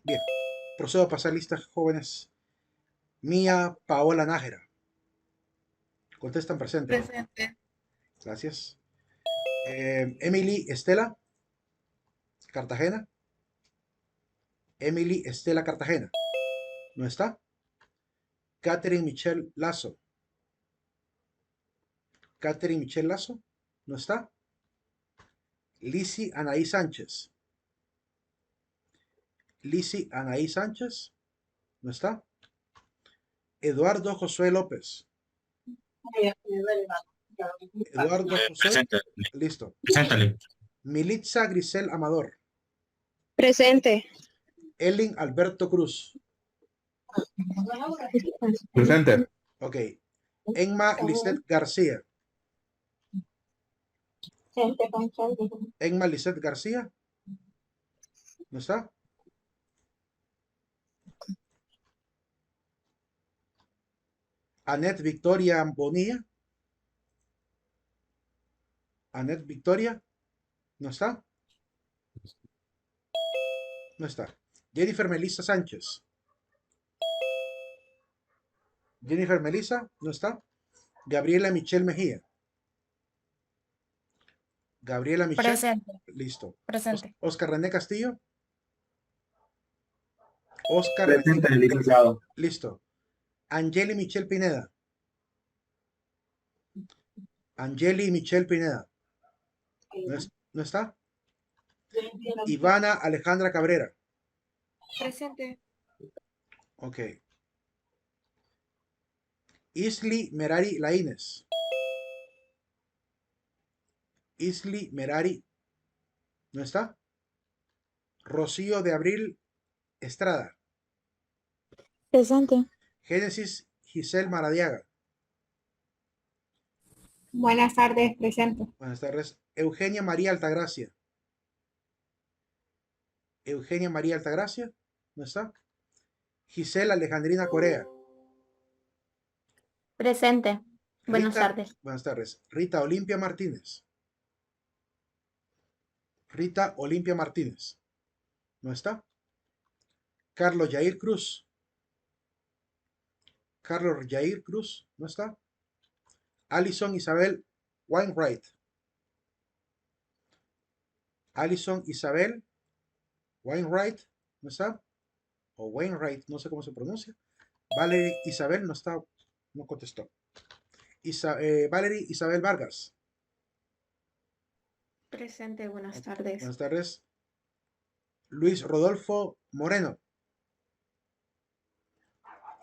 Bien, procedo a pasar listas, jóvenes. Mía Paola Nájera. Contestan presente. Presente. Gracias. Emily Estela Cartagena. Emily Estela Cartagena. ¿No está? Catherine Michelle Lazo. Catherine Michelle Lazo. ¿No está? Lizzie Anaí Sánchez. Lizzie Anaí Sánchez. ¿No está? Eduardo Josué López. Eduardo Josué. Presente. Listo. Preséntale. Militza Grisel Amador. Presente. Ellen Alberto Cruz. Presente. Ok. Emma Lisette García. Emma Lisette García. ¿No está? Annette Victoria Bonilla. Annette Victoria. ¿No está? No está. Jennifer Melissa Sánchez. Jennifer Melissa. ¿No está? Gabriela Michelle Mejía. Gabriela Michelle. Presente. Listo. Presente. Oscar René Castillo. Oscar René. Presente, licenciado. Listo. Angeli Michelle Pineda. Angeli Michelle Pineda. ¿No está? Ivana Alejandra Cabrera. Presente. Ok. Isli Merari Laínez. Isli Merari. ¿No está? Rocío de Abril Estrada. Presente. Génesis Giselle Maradiaga. Buenas tardes, presente. Buenas tardes. Eugenia María Altagracia. Eugenia María Altagracia. ¿No está? Giselle Alejandrina Corea. Presente. Buenas Rita, tardes. buenas tardes. Rita Olimpia Martínez. Rita Olimpia Martínez. ¿No está? Carlos Jair Cruz. Carlos Jair Cruz. ¿No está? Alison Isabel Wainwright. Alison Isabel Wainwright. ¿No está? O Wainwright, no sé cómo se pronuncia. Valerie Isabel no está, no contestó. Valerie Isabel Vargas. Presente. Buenas tardes. Buenas tardes. Luis Rodolfo Moreno.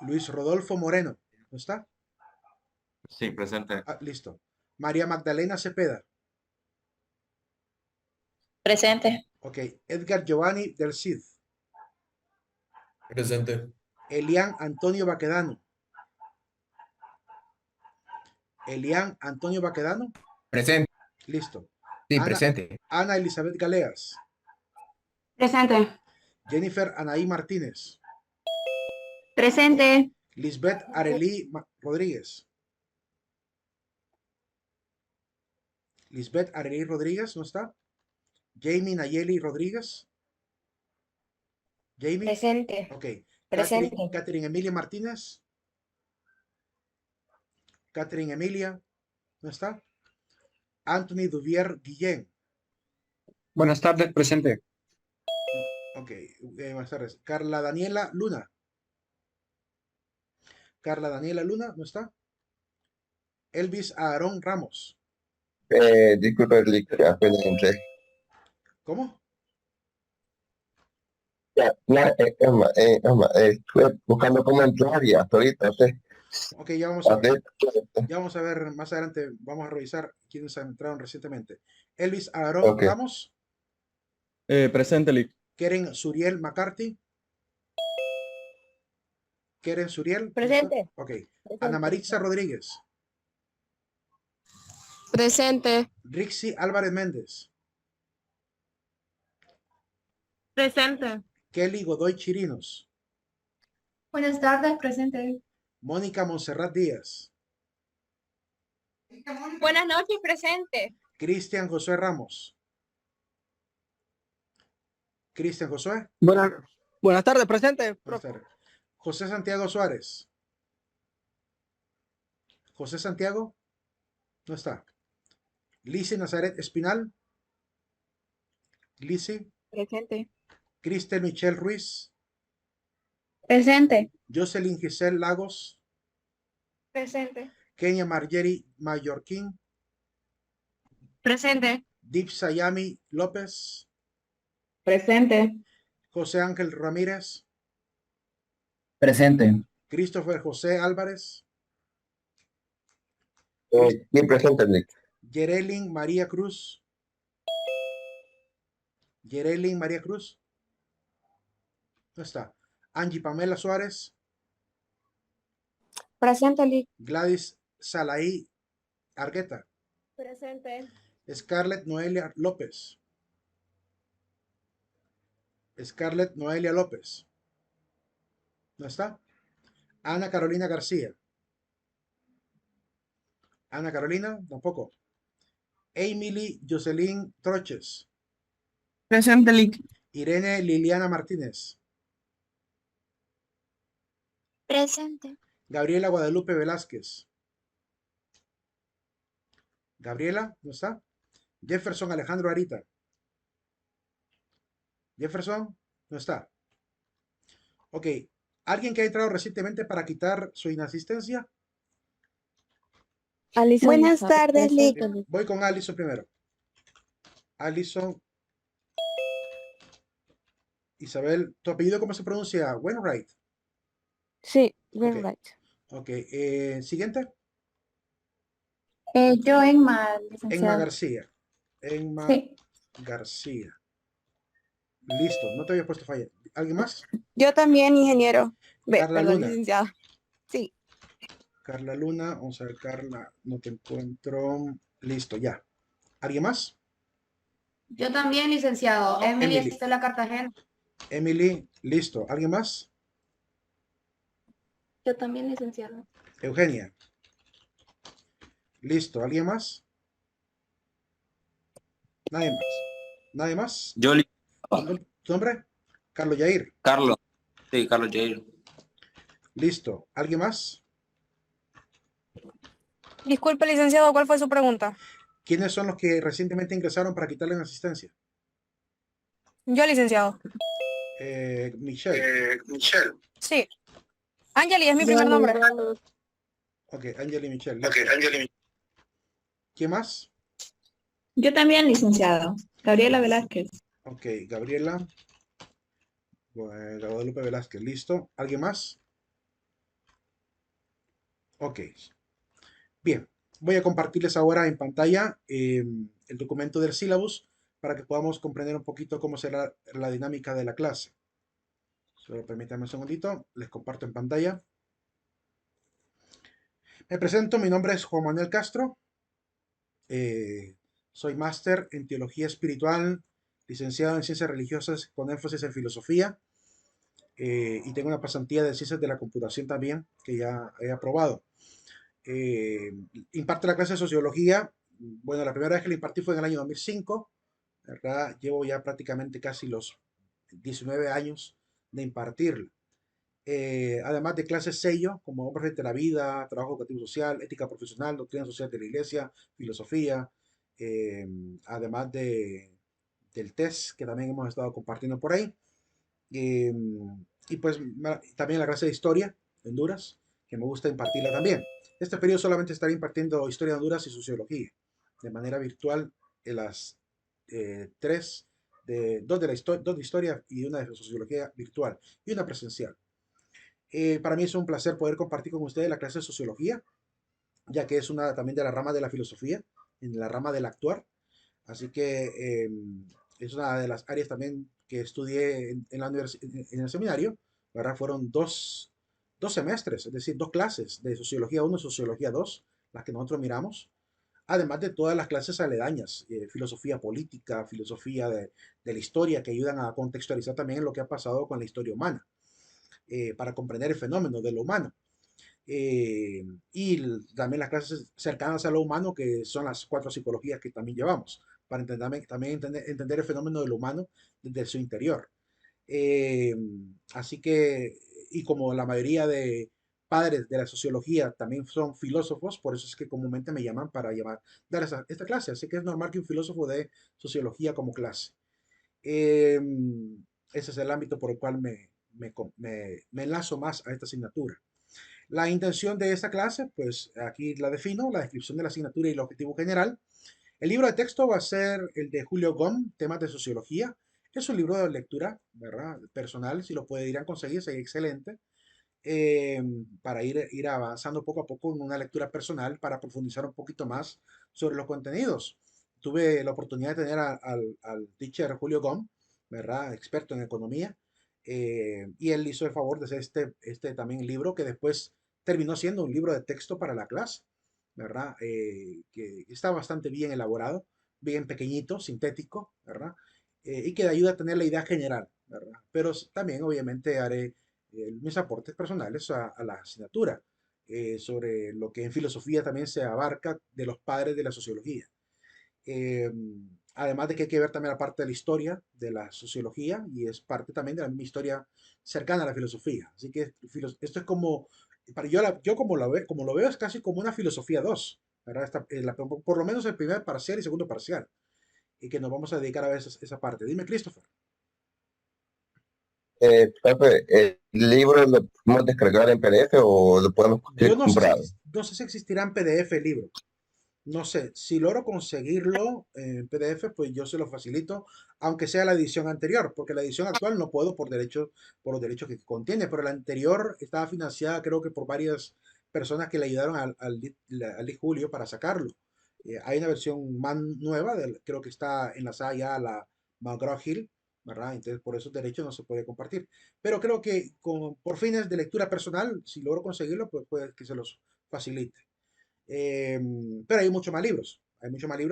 Luis Rodolfo Moreno. ¿No está? Sí, presente. Ah, listo. María Magdalena Cepeda. Presente. Ok. Edgar Giovanni del Cid. Presente. Elian Antonio Baquedano. Elian Antonio Baquedano. Presente. Listo. Sí, Ana, presente. Ana Elizabeth Galeas. Presente. Jennifer Anaí Martínez. Presente. Lisbeth Arelí Rodríguez. Lisbeth Arelí Rodríguez, ¿no está? Jamie Nayeli Rodríguez. Jamie. Presente. Ok. Presente. Catherine Emilia Martínez. Catherine Emilia, ¿no está? Anthony Duvier Guillén. Buenas tardes, presente. Ok, buenas tardes. Carla Daniela Luna. Carla Daniela Luna, ¿no está? Elvis Aarón Ramos. Disculpe, apenas entré. ¿Cómo? Estuve buscando cómo entrar y hasta ahorita, Ok, ya vamos a ver. Ya vamos a ver más adelante. Vamos a revisar quiénes entraron recientemente. Elvis Aarón Ok. Ramos. Presente, Lic. Keren Suriel McCarthy. Keren Suriel. Presente. Ok. Ana Maritza Rodríguez. Presente. Rixi Álvarez Méndez. Presente. Kelly Godoy Chirinos. Buenas tardes, presente. Mónica Monserrat Díaz. Buenas noches, presente. Cristian Josué Ramos. Cristian Josué. Buenas Buenas tardes, presente. Buenas tardes. José Santiago Suárez. José Santiago, no está. Lizy Nazaret Espinal. Lizy. Presente. Cristel Michelle Ruiz. Presente. Jocelyn Giselle Lagos. Presente. Kenia Margeri Mallorquín. Presente. Deep Sayami López. Presente. José Ángel Ramírez. Presente. Christopher José Álvarez. Sí, presente, Lick. Yerelin María Cruz. Yerelin María Cruz. No está. Angie Pamela Suárez. Presente, Lick. Gladys Salaí Argueta. Presente. Scarlett Noelia López. Scarlett Noelia López. ¿No está? Ana Carolina García. Ana Carolina, tampoco. Emily Jocelyn Troches. Presente, Lick. Irene Liliana Martínez. Presente. Gabriela Guadalupe Velázquez. Gabriela, ¿no está? Jefferson Alejandro Arita. Jefferson, no está. Ok. ¿Alguien que ha entrado recientemente para quitar su inasistencia? Buenas tardes, Lick. Voy con Alison primero. Alison. Isabel, ¿tu apellido cómo se pronuncia? Wainwright. Sí, Wainwright. Ok. Siguiente. Yo Emma, Enma licenciado. García. Enma Sí. García. Listo, no te había puesto falla. ¿Alguien más? Yo también, ingeniero. Carla Luna. licenciado. Sí. Carla Luna, vamos a ver, Carla, no te encuentro. Listo, ya. ¿Alguien más? Yo también, licenciado. Emily Emily. Estela Cartagena. Emily, listo. ¿Alguien más? Yo también, licenciado. Eugenia. Listo. ¿Alguien más? Nadie más. ¿Nadie más? Yo, ¿Tu nombre? Carlos Yair. Carlos. Sí, Carlos Jair. Listo. ¿Alguien más? Disculpe, licenciado, ¿cuál fue su pregunta? ¿Quiénes son los que recientemente ingresaron para quitarle la asistencia? Yo, licenciado. Michelle. Michelle. Sí. Angeli es mi primer nombre. Ok, Angeli Michelle. Ok, listo. Angeli. ¿Quién más? Yo también, licenciado. Gabriela Velázquez. Ok, Gabriela. Guadalupe Velázquez. Listo. ¿Alguien más? Ok. Bien. Voy a compartirles ahora en pantalla el documento del syllabus para que podamos comprender un poquito cómo será la dinámica de la clase. Solo permítanme un segundito. Les comparto en pantalla. Me presento. Mi nombre es Juan Manuel Castro. Soy máster en Teología Espiritual, licenciado en Ciencias Religiosas con énfasis en Filosofía y tengo una pasantía de Ciencias de la Computación también que ya he aprobado. Imparto la clase de Sociología. Bueno, la primera vez que la impartí fue en el año 2005, ¿verdad? Llevo ya prácticamente casi los 19 años de impartirla. Además de clases sello como Hombre frente a la vida, Trabajo educativo social, Ética profesional, Doctrina social de la Iglesia, Filosofía, además del test que también hemos estado compartiendo por ahí. Eh, y pues también la clase de Historia de Honduras, que me gusta impartirla también. Este periodo solamente estaré impartiendo Historia de Honduras y Sociología de manera virtual en las dos de Historia y una de Sociología virtual y una presencial. Para mí es un placer poder compartir con ustedes la clase de Sociología, ya que es una también de la rama de la filosofía, en la rama del actuar. Así que es una de las áreas también que estudié en el seminario, ¿verdad? Fueron dos semestres, es decir, dos clases de Sociología 1 y Sociología 2, las que nosotros miramos, además de todas las clases aledañas, filosofía política, filosofía de la historia, que ayudan a contextualizar también lo que ha pasado con la historia humana. Para comprender el fenómeno de lo humano. Y también las clases cercanas a lo humano, que son las 4 psicologías que también llevamos, para también entender el fenómeno de lo humano desde su interior. Así que, y como la mayoría de padres de la sociología también son filósofos, por eso es que comúnmente me llaman para dar esta clase. Así que es normal que un filósofo dé sociología como clase. Eh, Ese es el ámbito por el cual me enlazo más a esta asignatura. La intención de esta clase, pues aquí la defino, la descripción de la asignatura y el objetivo general. El libro de texto va a ser el de Julio Gómez, temas de sociología. Es un libro de lectura, ¿verdad? Personal, si lo pudieran conseguir, sería excelente. eh, para ir avanzando poco a poco en una lectura personal para profundizar un poquito más sobre los contenidos. Tuve la oportunidad de tener al teacher Julio Gómez, ¿verdad? Experto en economía, y él hizo el favor de hacer este también libro que después terminó siendo un libro de texto para la clase, ¿verdad? Que está bastante bien elaborado, bien pequeñito, sintético, ¿verdad? Y que ayuda a tener la idea general, ¿verdad? Pero también obviamente haré mis aportes personales a la asignatura, sobre lo que en filosofía también se abarca de los padres de la sociología. Eh, Además de que hay que ver también la parte de la historia de la sociología y es parte también de la misma historia cercana a la filosofía. Así que esto es como, para yo como lo veo es casi como una filosofía 2, ¿verdad? Por lo menos el primer parcial y segundo parcial, y que nos vamos a dedicar a ver esa parte. Dime, Christopher. Profe, ¿el libro lo podemos descargar en PDF o lo podemos Yo conseguir comprado? no sé si existirá en PDF el libro. No sé, si logro conseguirlo en PDF, pues yo se lo facilito, aunque sea la edición anterior, porque la edición actual no puedo por los derechos que contiene, pero la anterior estaba financiada creo que por varias personas que le ayudaron al Di Julio para sacarlo. Hay una versión más nueva, creo que está enlazada ya a la McGraw-Hill, ¿verdad? Entonces por esos derechos no se puede compartir. Pero creo que por fines de lectura personal, si logro conseguirlo, pues puede que se los facilite. Eh, pero hay muchos más libros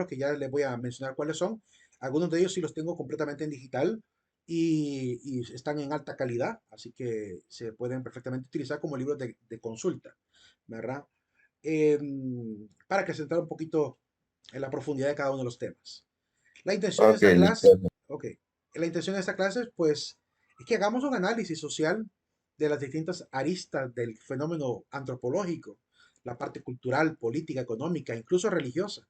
que ya les voy a mencionar cuáles son. Algunos de ellos sí los tengo completamente en digital y están en alta calidad, así que se pueden perfectamente utilizar como libros de consulta, ¿verdad? Eh, para que se entre un poquito en la profundidad de cada uno de los temas. La intención de Ok, esta listo. clase, ok, la intención de esta clase, pues, es que hagamos un análisis social de las distintas aristas del fenómeno antropológico, la parte cultural, política, económica, incluso religiosa.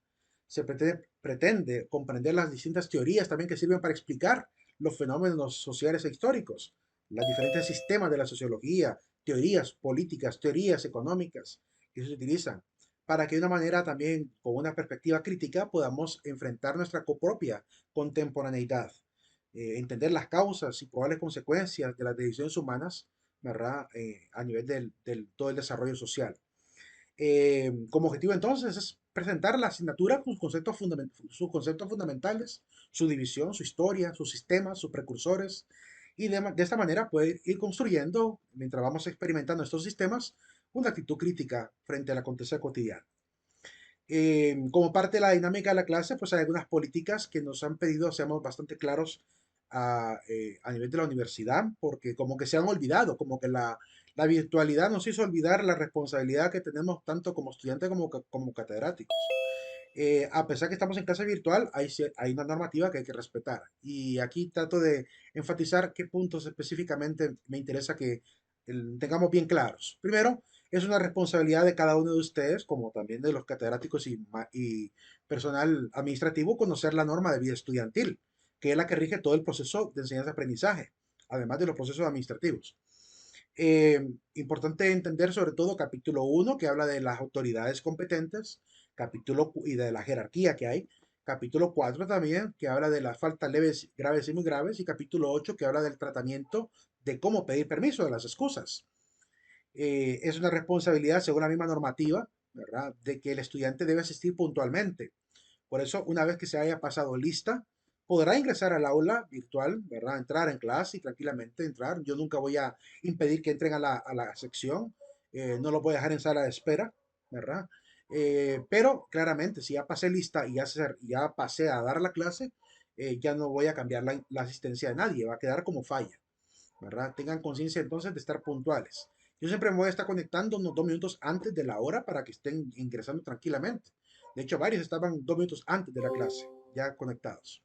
Pretende comprender las distintas teorías también que sirven para explicar los fenómenos sociales e históricos, los diferentes sistemas de la sociología, teorías políticas, teorías económicas que se utilizan para que de una manera también con una perspectiva crítica podamos enfrentar nuestra propia contemporaneidad, entender las causas y probables consecuencias de las decisiones humanas, ¿verdad? A nivel todo el desarrollo social. Como objetivo entonces es presentar la asignatura con sus conceptos fundamentales, su división, su historia, sus sistemas, sus precursores, y de esta manera poder ir construyendo, mientras vamos experimentando estos sistemas, una actitud crítica frente al acontecer cotidiano. Como parte de la dinámica de la clase, pues hay algunas políticas que nos han pedido seamos bastante claros a nivel de la universidad, porque como que se han olvidado, como que la virtualidad nos hizo olvidar la responsabilidad que tenemos tanto como estudiantes como catedráticos. A pesar que estamos en clase virtual, hay una normativa que hay que respetar. Y aquí trato de enfatizar qué puntos específicamente me interesa que tengamos bien claros. Primero, es una responsabilidad de cada uno de ustedes, como también de los catedráticos y personal administrativo, conocer la norma de vida estudiantil, que es la que rige todo el proceso de enseñanza-aprendizaje, además de los procesos administrativos. Importante entender sobre todo capítulo 1 que habla de las autoridades competentes, y de la jerarquía que hay, capítulo 4 también que habla de las faltas leves, graves y muy graves, y capítulo 8 que habla del tratamiento de cómo pedir permiso, de las excusas. Es una responsabilidad, según la misma normativa, ¿verdad?, de que el estudiante debe asistir puntualmente. Por eso, una vez que se haya pasado lista, podrá ingresar al aula virtual, ¿verdad? Entrar en clase y tranquilamente entrar. Yo nunca voy a impedir que entren a la sección. No lo voy a dejar en sala de espera, ¿verdad? Pero claramente, si ya pasé lista y ya pasé a dar la clase, ya no voy a cambiar la asistencia de nadie. Va a quedar como falla, ¿verdad? Tengan conciencia entonces de estar puntuales. Yo siempre me voy a estar conectando unos 2 minutos antes de la hora para que estén ingresando tranquilamente. De hecho, varios estaban 2 minutos antes de la clase, ya conectados.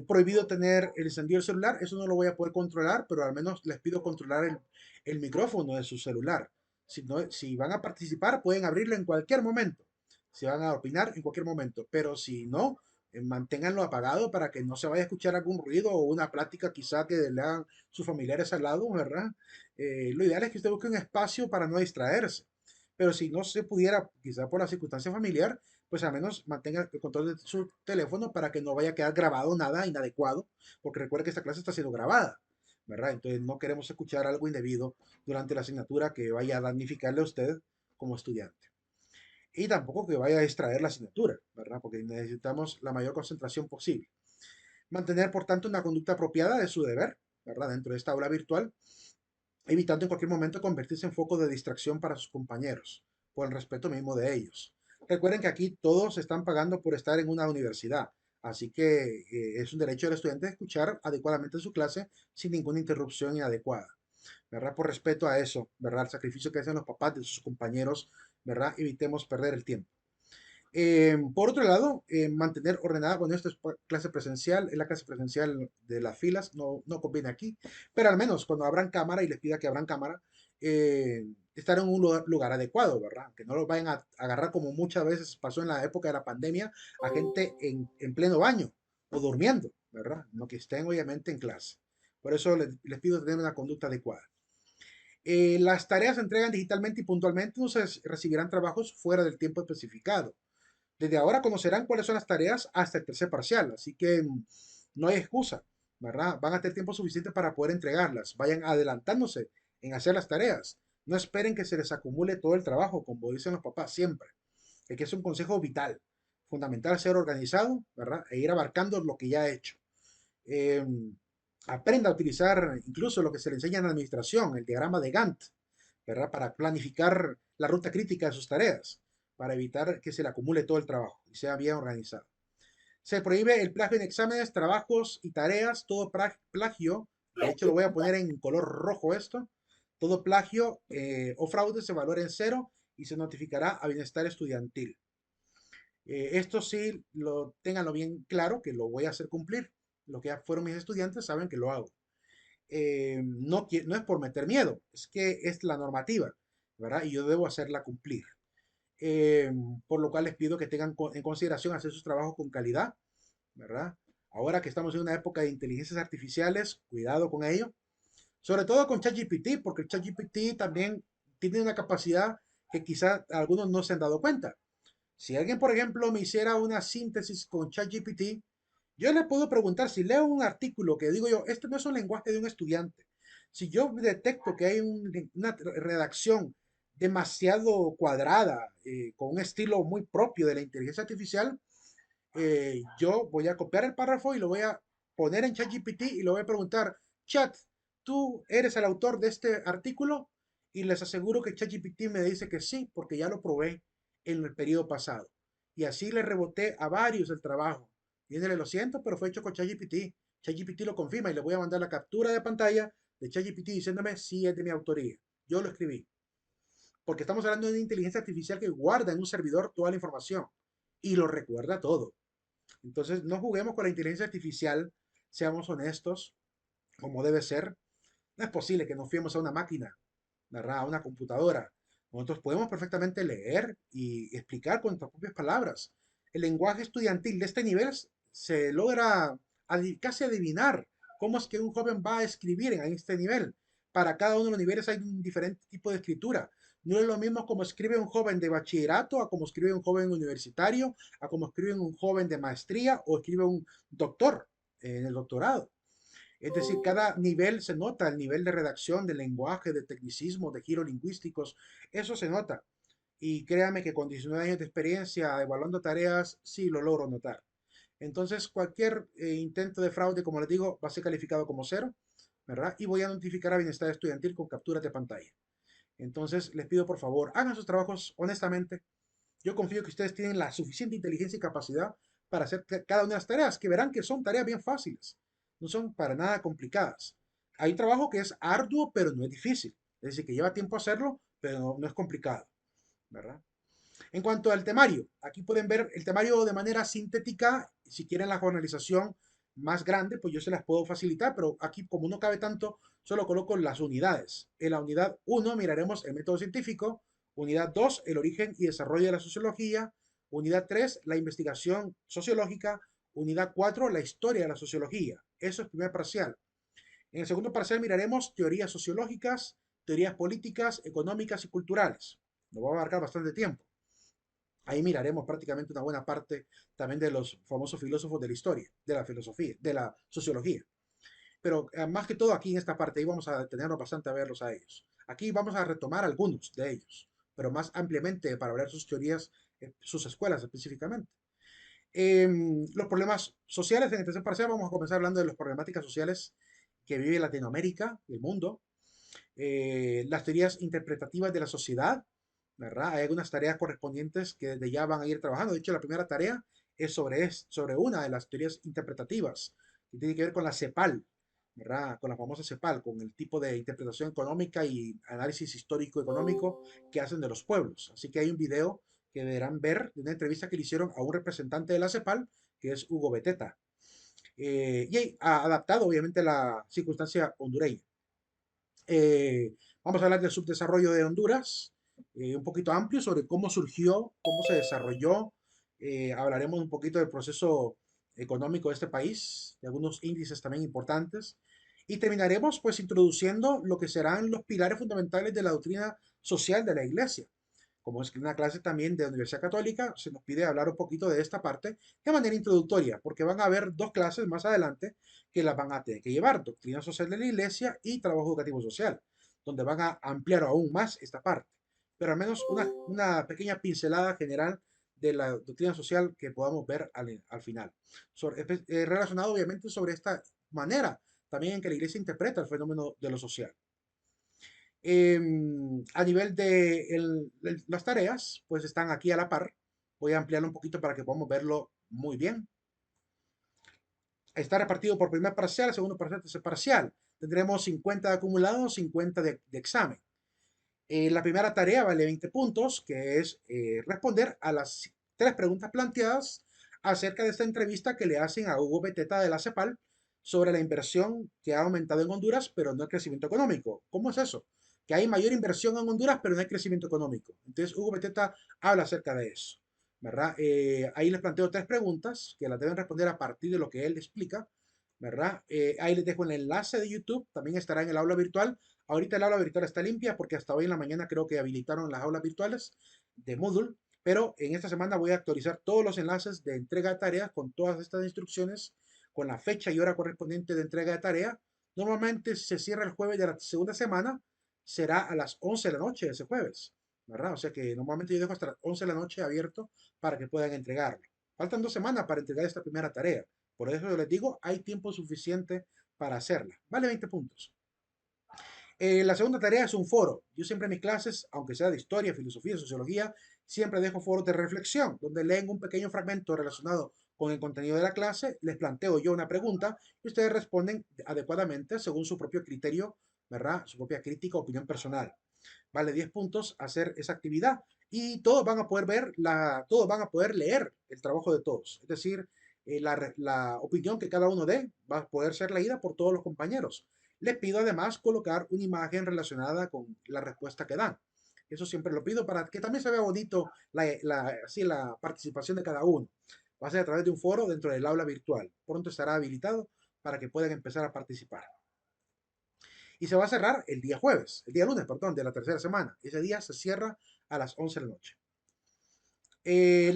Prohibido tener el encendido del celular, eso no lo voy a poder controlar, pero al menos les pido controlar el micrófono de su celular. Si van a participar, pueden abrirlo en cualquier momento. Si van a opinar, en cualquier momento. Pero si no, manténganlo apagado para que no se vaya a escuchar algún ruido o una plática quizá que le hagan sus familiares al lado, ¿verdad? Lo ideal es que usted busque un espacio para no distraerse. Pero si no se pudiera, quizá por la circunstancia familiar, pues al menos mantenga el control de su teléfono para que no vaya a quedar grabado nada inadecuado, porque recuerde que esta clase está siendo grabada, ¿verdad? Entonces no queremos escuchar algo indebido durante la asignatura que vaya a damnificarle a usted como estudiante. Y tampoco que vaya a distraer la asignatura, ¿verdad? Porque necesitamos la mayor concentración posible. Mantener, por tanto, una conducta apropiada de su deber, ¿verdad? Dentro de esta aula virtual, evitando en cualquier momento convertirse en foco de distracción para sus compañeros, por el respeto mismo de ellos. Recuerden que aquí todos están pagando por estar en una universidad, así que es un derecho del estudiante escuchar adecuadamente su clase sin ninguna interrupción inadecuada, ¿verdad? Por respeto a eso, ¿verdad? El sacrificio que hacen los papás de sus compañeros, ¿verdad? Evitemos perder el tiempo. Por otro lado, mantener ordenada, bueno, esto es clase presencial, es la clase presencial de las filas, no conviene aquí, pero al menos cuando abran cámara y les pida que abran cámara, estar en un lugar adecuado, ¿verdad? Que no los vayan a agarrar como muchas veces pasó en la época de la pandemia, a gente en pleno baño o durmiendo, ¿verdad? No que estén obviamente en clase. Por eso les pido tener una conducta adecuada. Las tareas se entregan digitalmente y puntualmente, no se recibirán trabajos fuera del tiempo especificado. Desde ahora conocerán cuáles son las tareas hasta el tercer parcial, así que no hay excusa, ¿verdad? Van a tener tiempo suficiente para poder entregarlas. Vayan adelantándose en hacer las tareas. No esperen que se les acumule todo el trabajo, como dicen los papás siempre. Es que es un consejo vital, fundamental ser organizado, ¿verdad? E ir abarcando lo que ya ha hecho. Eh, Aprenda a utilizar incluso lo que se le enseña en administración, el diagrama de Gantt, ¿verdad? Para planificar la ruta crítica de sus tareas, para evitar que se le acumule todo el trabajo y sea bien organizado. Se prohíbe el plagio en exámenes, trabajos y tareas, todo plagio, de hecho lo voy a poner en color rojo esto, todo plagio o fraude se valora en cero y se notificará a bienestar estudiantil. Esto sí, ténganlo bien claro que lo voy a hacer cumplir. Los que ya fueron mis estudiantes saben que lo hago. No es por meter miedo, es que es la normativa, ¿verdad? Y yo debo hacerla cumplir. Eh, por lo cual les pido que tengan en consideración hacer sus trabajos con calidad, ¿verdad? Ahora que estamos en una época de inteligencias artificiales, cuidado con ello. Sobre todo con ChatGPT, porque el ChatGPT también tiene una capacidad que quizá algunos no se han dado cuenta. Si alguien, por ejemplo, me hiciera una síntesis con ChatGPT, yo le puedo preguntar si leo un artículo que digo yo, este no es un lenguaje de un estudiante. Si yo detecto que hay una redacción demasiado cuadrada, con un estilo muy propio de la inteligencia artificial, yo voy a copiar el párrafo y lo voy a poner en ChatGPT y le voy a preguntar, Chat, ¿tú eres el autor de este artículo? Y les aseguro que ChatGPT me dice que sí, porque ya lo probé en el periodo pasado. Y así le reboté a varios el trabajo. Y lo siento, pero fue hecho con ChatGPT. ChatGPT lo confirma y le voy a mandar la captura de pantalla de ChatGPT diciéndome si es de mi autoría. Yo lo escribí. Porque estamos hablando de una inteligencia artificial que guarda en un servidor toda la información y lo recuerda todo. Entonces, no juguemos con la inteligencia artificial, seamos honestos, como debe ser. No es posible que nos fiemos a una máquina, ¿verdad? A una computadora. Nosotros podemos perfectamente leer y explicar con nuestras propias palabras. El lenguaje estudiantil de este nivel se logra casi adivinar cómo es que un joven va a escribir en este nivel. Para cada uno de los niveles hay un diferente tipo de escritura. No es lo mismo como escribe un joven de bachillerato, a como escribe un joven universitario, a como escribe un joven de maestría o escribe un doctor en el doctorado. Es decir, cada nivel se nota, el nivel de redacción, de lenguaje, de tecnicismo, de giros lingüísticos, eso se nota. Y créame que con 19 años de experiencia evaluando tareas, sí lo logro notar. Entonces, cualquier intento de fraude, como les digo, va a ser calificado como cero, ¿verdad? Y voy a notificar a Bienestar Estudiantil con capturas de pantalla. Entonces, les pido por favor, hagan sus trabajos honestamente. Yo confío que ustedes tienen la suficiente inteligencia y capacidad para hacer cada una de las tareas, que verán que son tareas bien fáciles, no son para nada complicadas. Hay un trabajo que es arduo, pero no es difícil. Es decir, que lleva tiempo hacerlo, pero no es complicado, ¿verdad? En cuanto al temario, aquí pueden ver el temario de manera sintética. Si quieren la jornalización, más grande, pues yo se las puedo facilitar, pero aquí como no cabe tanto, solo coloco las unidades. En la unidad 1 miraremos el método científico, unidad 2 el origen y desarrollo de la sociología, unidad 3 la investigación sociológica, unidad 4 la historia de la sociología. Eso es primer parcial. En el segundo parcial miraremos teorías sociológicas, teorías políticas, económicas y culturales. Nos va a abarcar bastante tiempo. Ahí miraremos prácticamente una buena parte también de los famosos filósofos de la historia, de la filosofía, de la sociología. Pero más que todo aquí en esta parte, ahí vamos a detenernos bastante a verlos a ellos. Aquí vamos a retomar algunos de ellos, pero más ampliamente para ver sus teorías, sus escuelas específicamente. Los problemas sociales, en el tercer parcial vamos a comenzar hablando de las problemáticas sociales que vive Latinoamérica y el mundo, las teorías interpretativas de la sociedad, ¿verdad? Hay algunas tareas correspondientes que desde ya van a ir trabajando. De hecho, la primera tarea es sobre una de las teorías interpretativas, que tiene que ver con la CEPAL, ¿verdad? Con la famosa CEPAL, con el tipo de interpretación económica y análisis histórico-económico que hacen de los pueblos. Así que hay un video que deberán ver de una entrevista que le hicieron a un representante de la CEPAL, que es Hugo Beteta, y ha adaptado obviamente la circunstancia hondureña. Vamos a hablar del subdesarrollo de Honduras, un poquito amplio sobre cómo surgió, cómo se desarrolló. Hablaremos un poquito del proceso económico de este país, de algunos índices también importantes. Y terminaremos pues introduciendo lo que serán los pilares fundamentales de la doctrina social de la Iglesia. Como es una clase también de la Universidad Católica, se nos pide hablar un poquito de esta parte de manera introductoria, porque van a haber dos clases más adelante que las van a tener que llevar, doctrina social de la Iglesia y trabajo educativo social, donde van a ampliar aún más esta parte. Pero al menos una pequeña pincelada general de la doctrina social que podamos ver al final. Relacionado obviamente sobre esta manera también en que la Iglesia interpreta el fenómeno de lo social. A nivel de las tareas, pues están aquí a la par. Voy a ampliarlo un poquito para que podamos verlo muy bien. Está repartido por primer parcial, segundo parcial, tercer parcial. Tendremos 50 de acumulado, 50 de examen. La primera tarea vale 20 puntos, que es responder a las 3 preguntas planteadas acerca de esta entrevista que le hacen a Hugo Beteta de la CEPAL sobre la inversión que ha aumentado en Honduras, pero no el crecimiento económico. ¿Cómo es eso? Que hay mayor inversión en Honduras, pero no hay crecimiento económico. Entonces, Hugo Beteta habla acerca de eso, ¿verdad? Ahí les planteo 3 preguntas que las deben responder a partir de lo que él explica, ¿verdad? Ahí les dejo el enlace de YouTube, también estará en el aula virtual. Ahorita el aula virtual está limpia porque hasta hoy en la mañana creo que habilitaron las aulas virtuales de Moodle, pero en esta semana voy a actualizar todos los enlaces de entrega de tareas con todas estas instrucciones, con la fecha y hora correspondiente de entrega de tarea. Normalmente se cierra el jueves de la segunda semana, será a las 11 de la noche de ese jueves, ¿verdad? O sea que normalmente yo dejo hasta las 11 de la noche abierto para que puedan entregarlo. Faltan 2 semanas para entregar esta primera tarea. Por eso yo les digo, hay tiempo suficiente para hacerla. Vale 20 puntos. La segunda tarea es un foro. Yo siempre en mis clases, aunque sea de historia, filosofía, sociología, siempre dejo foros de reflexión, donde leen un pequeño fragmento relacionado con el contenido de la clase, les planteo yo una pregunta y ustedes responden adecuadamente según su propio criterio, ¿verdad? Su propia crítica o opinión personal. Vale 10 puntos hacer esa actividad y todos van a poder todos van a poder leer el trabajo de todos. Es decir, la opinión que cada uno dé va a poder ser leída por todos los compañeros. Les pido además colocar una imagen relacionada con la respuesta que dan. Eso siempre lo pido para que también se vea bonito la participación de cada uno. Va a ser a través de un foro dentro del aula virtual. Pronto estará habilitado para que puedan empezar a participar. Y se va a cerrar el día lunes, perdón, de la tercera semana. Ese día se cierra a las 11 de la noche.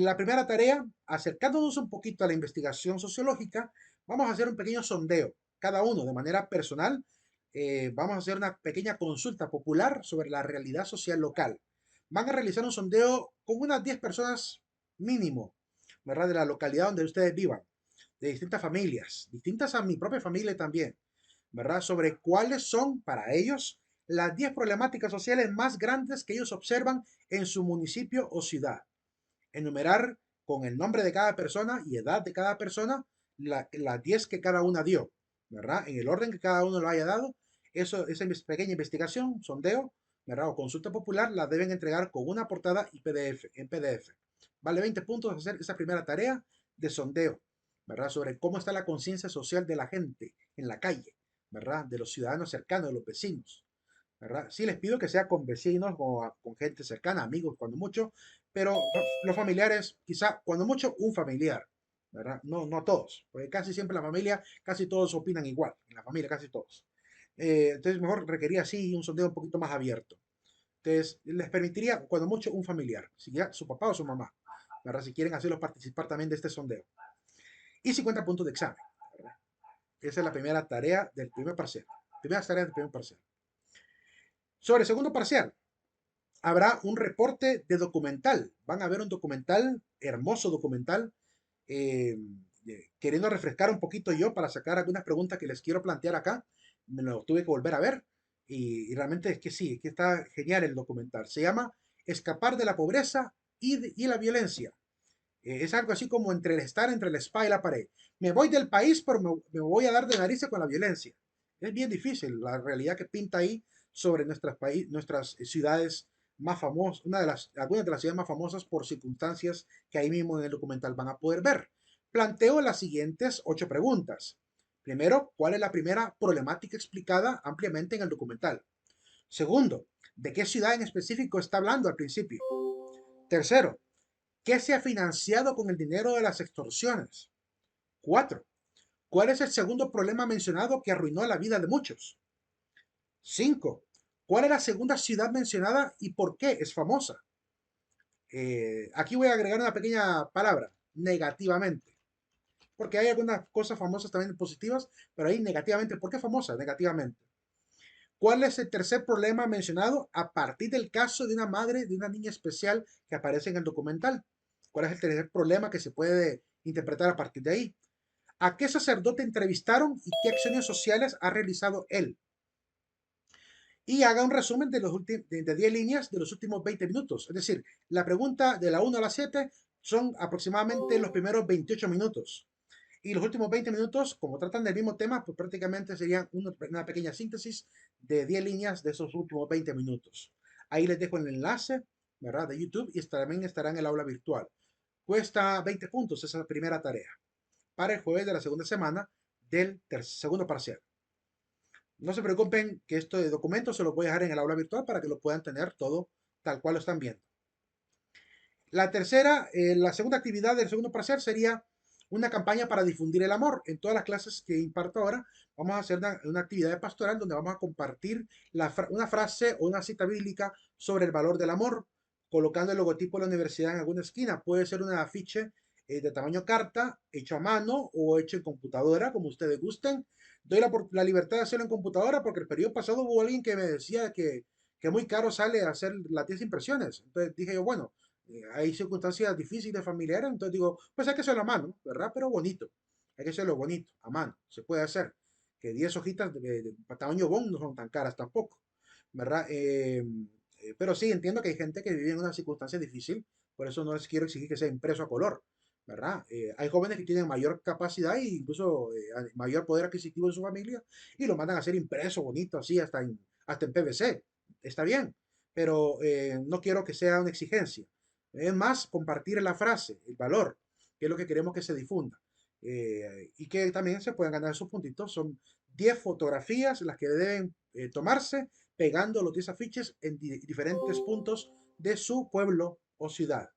La primera tarea, acercándonos un poquito a la investigación sociológica, vamos a hacer un pequeño sondeo, cada uno de manera personal. Vamos a hacer una pequeña consulta popular sobre la realidad social local. Van a realizar un sondeo con unas 10 personas mínimo, ¿verdad? De la localidad donde ustedes vivan, de distintas familias, distintas a mi propia familia también, ¿verdad? Sobre cuáles son para ellos las 10 problemáticas sociales más grandes que ellos observan en su municipio o ciudad. Enumerar con el nombre de cada persona y edad de cada persona las 10 que cada una dio, ¿verdad? En el orden que cada uno lo haya dado. Esa pequeña investigación, sondeo, ¿verdad? O consulta popular, la deben entregar con una portada y en PDF. Vale 20 puntos hacer esa primera tarea de sondeo, ¿verdad? Sobre cómo está la conciencia social de la gente en la calle, ¿verdad? De los ciudadanos cercanos, de los vecinos, ¿verdad? Sí les pido que sea con vecinos o con gente cercana, amigos, cuando mucho, pero los familiares, quizá, cuando mucho, un familiar, ¿verdad? No, no todos, porque casi siempre la familia, casi todos opinan igual, en la familia casi todos. Entonces, mejor requería así un sondeo un poquito más abierto. Entonces, les permitiría, cuando mucho, un familiar, si ya su papá o su mamá, ¿verdad? Si quieren hacerlos participar también de este sondeo. Y 50 puntos de examen, ¿verdad? Esa es la primera tarea del primer parcial. Primeras tareas del primer parcial. Sobre el segundo parcial, habrá un reporte de documental. Van a ver un documental, hermoso documental, eh, queriendo refrescar un poquito yo para sacar algunas preguntas que les quiero plantear acá. Me lo tuve que volver a ver y realmente es que sí, que está genial el documental. Se llama Escapar de la pobreza y la violencia. Es algo así como entre el estar entre la espada y la pared. Me voy del país, pero me voy a dar de narices con la violencia. Es bien difícil la realidad que pinta ahí sobre nuestras ciudades más famosas, algunas de las ciudades más famosas por circunstancias que ahí mismo en el documental van a poder ver. Planteo las siguientes 8 preguntas. Primero, ¿cuál es la primera problemática explicada ampliamente en el documental? Segundo, ¿de qué ciudad en específico está hablando al principio? Tercero, ¿qué se ha financiado con el dinero de las extorsiones? 4. ¿Cuál es el segundo problema mencionado que arruinó la vida de muchos? 5. ¿Cuál es la segunda ciudad mencionada y por qué es famosa? Aquí voy a agregar una pequeña palabra, negativamente, porque hay algunas cosas famosas también positivas, pero ahí negativamente. ¿Por qué famosa? Negativamente. ¿Cuál es el tercer problema mencionado a partir del caso de una madre de una niña especial que aparece en el documental? ¿Cuál es el tercer problema que se puede interpretar a partir de ahí? ¿A qué sacerdote entrevistaron y qué acciones sociales ha realizado él? Y haga un resumen de, de 10 líneas de los últimos 20 minutos. Es decir, la pregunta de la 1 a la 7 son aproximadamente los primeros 28 minutos. Y los últimos 20 minutos, como tratan del mismo tema, pues prácticamente serían una pequeña síntesis de 10 líneas de esos últimos 20 minutos. Ahí les dejo el enlace, ¿verdad? De YouTube y también estará en el aula virtual. Cuesta 20 puntos esa primera tarea para el jueves de la segunda semana del segundo parcial. No se preocupen que esto de documentos se los voy a dejar en el aula virtual para que lo puedan tener todo tal cual lo están viendo. La segunda actividad del segundo parcial sería una campaña para difundir el amor. En todas las clases que imparto ahora, vamos a hacer una actividad de pastoral donde vamos a compartir una frase o una cita bíblica sobre el valor del amor, colocando el logotipo de la universidad en alguna esquina. Puede ser un afiche de tamaño carta, hecho a mano o hecho en computadora, como ustedes gusten. Doy la libertad de hacerlo en computadora porque el periodo pasado hubo alguien que me decía que muy caro sale hacer las 10 impresiones. Entonces dije yo, bueno, hay circunstancias difíciles familiares, entonces digo, pues hay que hacerlo a mano, ¿verdad? Pero bonito, hay que hacerlo bonito, a mano, se puede hacer. Que 10 hojitas de tamaño bond no son tan caras tampoco, ¿verdad? Pero sí, entiendo que hay gente que vive en una circunstancia difícil, por eso no les quiero exigir que sea impreso a color, ¿verdad? Hay jóvenes que tienen mayor capacidad e incluso mayor poder adquisitivo en su familia y lo mandan a hacer impreso, bonito, así, hasta en PVC. Está bien, pero no quiero que sea una exigencia. Es más, compartir la frase, el valor, que es lo que queremos que se difunda. Y que también se puedan ganar esos puntitos. Son 10 fotografías las que deben tomarse pegando los 10 afiches en diferentes puntos de su pueblo o ciudad.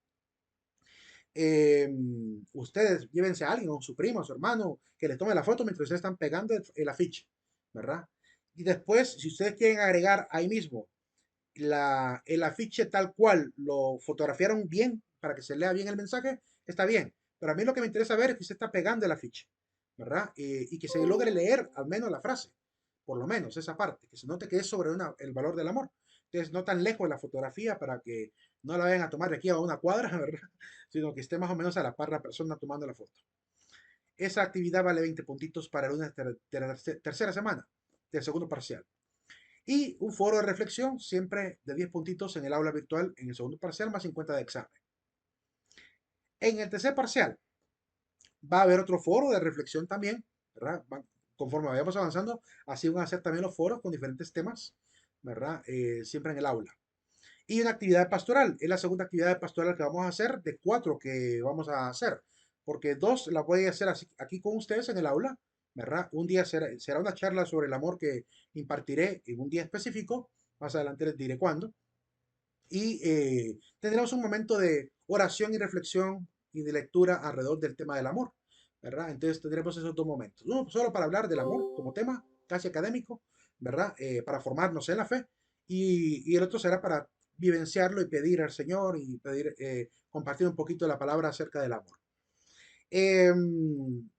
Ustedes llévense a alguien, o su primo, o su hermano, que les tome la foto mientras ustedes están pegando el afiche, ¿verdad? Y después, si ustedes quieren agregar ahí mismo el afiche tal cual lo fotografiaron bien para que se lea bien el mensaje, está bien. Pero a mí lo que me interesa ver es que se está pegando el afiche, ¿verdad? Y que se logre leer al menos la frase, por lo menos esa parte, que se note que es sobre el valor del amor. Entonces, no tan lejos de la fotografía para que no la vayan a tomar de aquí a una cuadra, ¿verdad? Sino que esté más o menos a la par la persona tomando la foto. Esa actividad vale 20 puntitos para una tercera semana del segundo parcial. Y un foro de reflexión, siempre de 10 puntitos en el aula virtual en el segundo parcial, más 50 de examen. En el tercer parcial va a haber otro foro de reflexión también, ¿verdad? Conforme vayamos avanzando, así van a ser también los foros con diferentes temas, ¿verdad? Siempre en el aula. Y una actividad pastoral, es la segunda actividad pastoral que vamos a hacer, de 4 que vamos a hacer. porque dos la voy a hacer aquí con ustedes en el aula, ¿verdad? Un día será una charla sobre el amor que impartiré en un día específico, más adelante les diré cuándo, y tendremos un momento de oración y reflexión y de lectura alrededor del tema del amor, ¿verdad? Entonces tendremos esos dos momentos. Uno solo para hablar del amor como tema, casi académico, ¿verdad? Para formarnos en la fe, y el otro será para vivenciarlo y pedir al Señor y pedir, compartir un poquito la palabra acerca del amor. Em,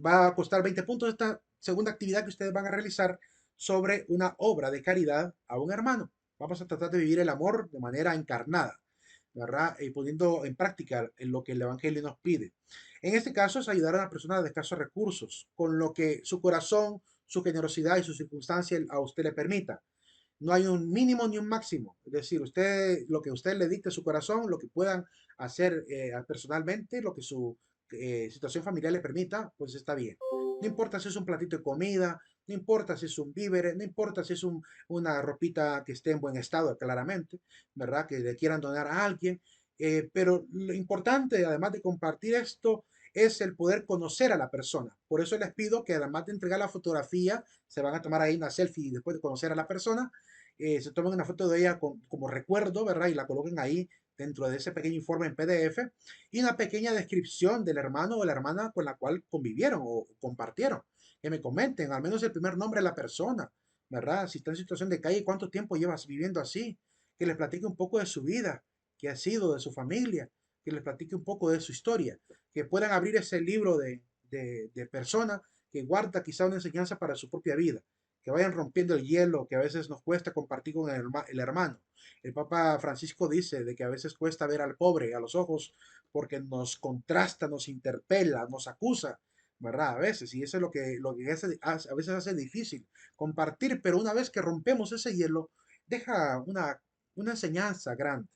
Va a costar 20 puntos esta segunda actividad que ustedes van a realizar sobre una obra de caridad a un hermano. Vamos a tratar de vivir el amor de manera encarnada, ¿verdad? Y poniendo en práctica en lo que el Evangelio nos pide. En este caso es ayudar a una persona de escasos recursos, con lo que su corazón, su generosidad y su circunstancia a usted le permita. No hay un mínimo ni un máximo. Es decir, usted, lo que usted le dicte su corazón, lo que puedan hacer personalmente, lo que su situación familiar le permita, pues está bien. No importa si es un platito de comida, no importa si es un víver, no importa si es una ropita que esté en buen estado, claramente, ¿verdad? Que le quieran donar a alguien. Pero lo importante, además de compartir esto, es el poder conocer a la persona. Por eso les pido que además de entregar la fotografía, se van a tomar ahí una selfie después de conocer a la persona, se tomen una foto de ella como recuerdo, ¿verdad? Y la coloquen ahí dentro de ese pequeño informe en PDF y una pequeña descripción del hermano o la hermana con la cual convivieron o compartieron. Que me comenten al menos el primer nombre de la persona, ¿verdad? Si está en situación de calle, cuánto tiempo llevas viviendo así. Que les platique un poco de su vida, qué ha sido, de su familia, que les platique un poco de su historia, que puedan abrir ese libro de persona que guarda quizá una enseñanza para su propia vida, que vayan rompiendo el hielo que a veces nos cuesta compartir con el hermano. El Papa Francisco dice de que a veces cuesta ver al pobre a los ojos porque nos contrasta, nos interpela, nos acusa, ¿verdad? A veces, y eso es lo que a veces hace difícil compartir, pero una vez que rompemos ese hielo, deja una enseñanza grande,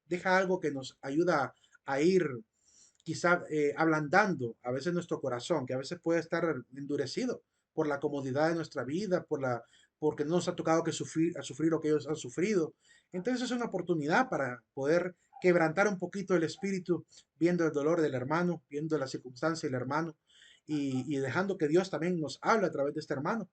deja algo que nos ayuda a ir quizá ablandando a veces nuestro corazón, que a veces puede estar endurecido por la comodidad de nuestra vida, porque no nos ha tocado a sufrir lo que ellos han sufrido. Entonces es una oportunidad para poder quebrantar un poquito el espíritu, viendo el dolor del hermano, viendo la circunstancia del hermano, y dejando que Dios también nos hable a través de este hermano,